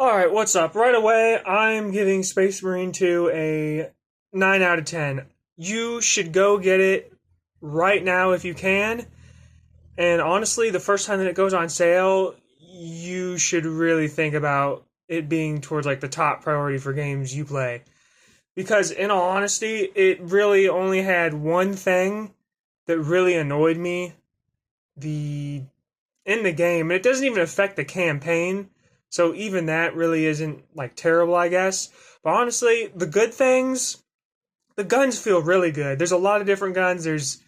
Alright, what's up? Right away, I'm giving Space Marine 2 a 9 out of 10. You should go get it right now if you can. And honestly, the first time that it goes on sale, you should really think about it being towards like the top priority for games you play. Because in all honesty, it really only had one thing that really annoyed me the in the game, and it doesn't even affect the campaign. So even that really isn't like terrible, I guess. But honestly, the good things, the guns feel really good. There's a lot of different guns. There's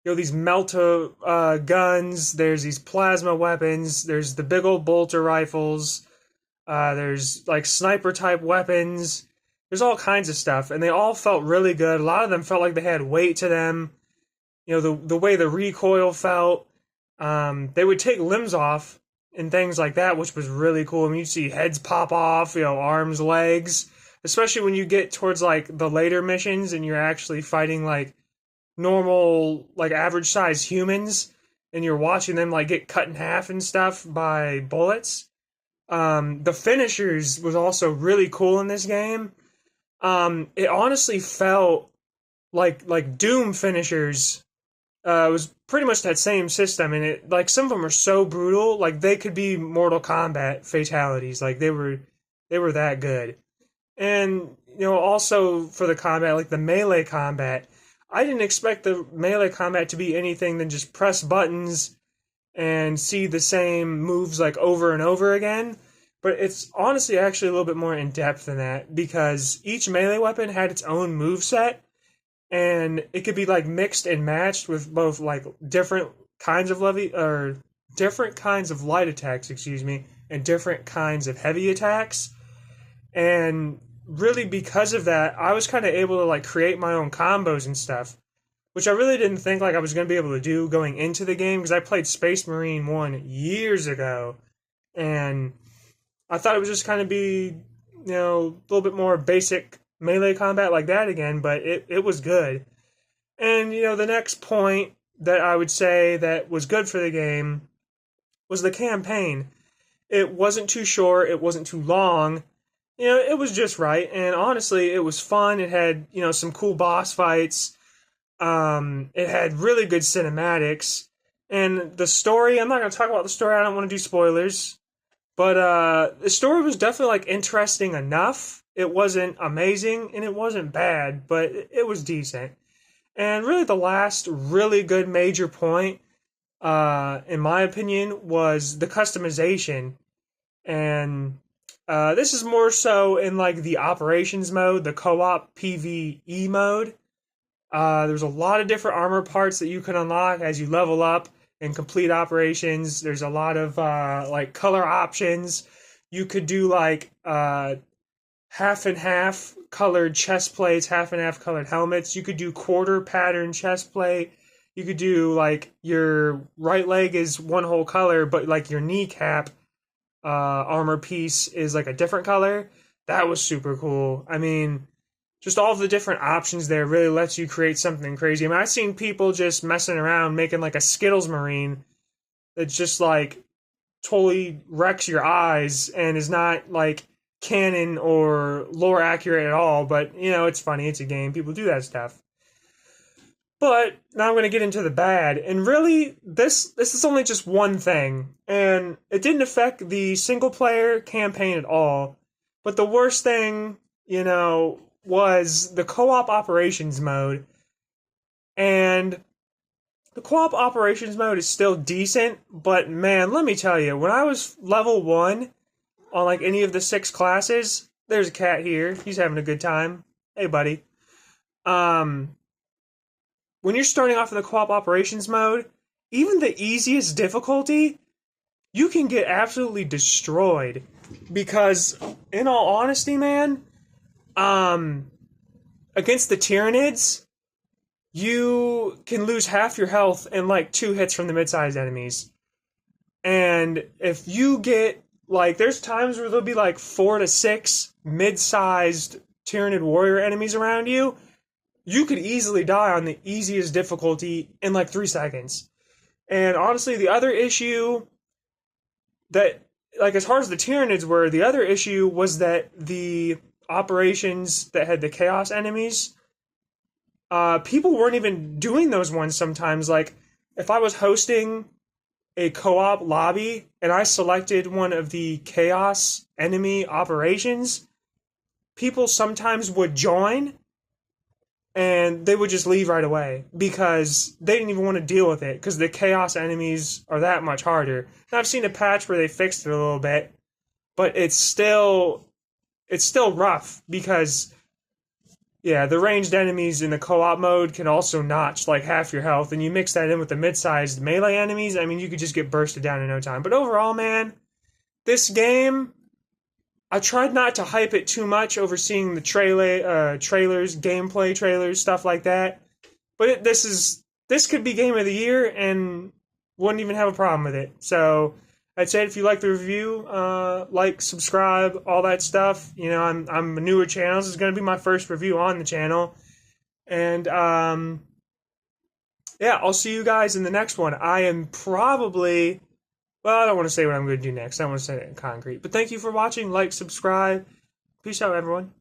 these melta guns. There's these plasma weapons. There's the big old bolter rifles. There's like sniper type weapons. There's all kinds of stuff, and they all felt really good. A lot of them felt like they had weight to them. The way the recoil felt. They would take limbs off and things like that, which was really cool. I mean, you see heads pop off, arms, legs, especially when you get towards like the later missions and you're actually fighting like normal, like average sized humans and you're watching them like get cut in half and stuff by bullets. The finishers was also really cool in this game. It honestly felt like Doom finishers. It was pretty much that same system, and it like some of them are so brutal, like they could be Mortal Kombat fatalities, like they were that good. And also for the combat, like the melee combat, I didn't expect the melee combat to be anything than just press buttons and see the same moves like over and over again. But it's honestly actually a little bit more in depth than that because each melee weapon had its own move set and it could be like mixed and matched with both like different kinds of different kinds of light attacks, and different kinds of heavy attacks. And really because of that, I was kind of able to like create my own combos and stuff, which I really didn't think like I was going to be able to do going into the game because I played Space Marine 1 years ago and I thought it was just kind of be, a little bit more basic melee combat like that again, but it was good. And, the next point that I would say that was good for the game was the campaign. It wasn't too short, it wasn't too long, it was just right, and honestly, it was fun. It had, some cool boss fights, it had really good cinematics, and the story, I'm not going to talk about the story, I don't want to do spoilers, but the story was definitely like interesting enough. It wasn't amazing and it wasn't bad, but it was decent. And really, the last really good major point, in my opinion, was the customization. And this is more so in like the operations mode, the co-op PvE mode. There's a lot of different armor parts that you can unlock as you level up and complete operations. There's a lot of like color options. You could do like half and half colored chest plates, half and half colored helmets. You could do quarter pattern chest plate. You could do like your right leg is one whole color, but like your kneecap armor piece is like a different color. That was super cool. I mean, just all of the different options there really lets you create something crazy. I mean, I've seen people just messing around making like a Skittles Marine that's just like totally wrecks your eyes and is not like canon or lore accurate at all, but it's funny, it's a game, people do that stuff. But now I'm going to get into the bad, and really this is only just one thing, and it didn't affect the single player campaign at all, but the worst thing was the co-op operations mode. And the co-op operations mode is still decent, but man, let me tell you, when I was level 1 on like any of the 6 classes, there's a cat here, he's having a good time. Hey buddy. When you're starting off in the co-op operations mode, even the easiest difficulty, you can get absolutely destroyed. Because, in all honesty, man, against the Tyranids, you can lose half your health in like 2 hits from the mid-sized enemies. And if you get, like, there's times where there'll be like 4 to 6 mid-sized Tyranid warrior enemies around you, you could easily die on the easiest difficulty in like 3 seconds. And honestly, the other issue that like as hard as the Tyranids were, the other issue was that the operations that had the Chaos enemies, people weren't even doing those ones sometimes. Like, if I was hosting a co-op lobby and I selected one of the Chaos enemy operations, people sometimes would join and they would just leave right away because they didn't even want to deal with it because the Chaos enemies are that much harder. And I've seen a patch where they fixed it a little bit, but it's still rough because yeah, the ranged enemies in the co-op mode can also notch like half your health, and you mix that in with the mid-sized melee enemies, I mean, you could just get bursted down in no time. But overall, man, this game, I tried not to hype it too much over seeing the trailers, gameplay trailers, stuff like that. But this could be game of the year, and wouldn't even have a problem with it. So I'd say if you like the review, like, subscribe, all that stuff. You know, I'm a newer channel. This is going to be my first review on the channel, and yeah, I'll see you guys in the next one. I am probably, well, I don't want to say what I'm going to do next. I don't want to say it in concrete. But thank you for watching. Like, subscribe. Peace out, everyone.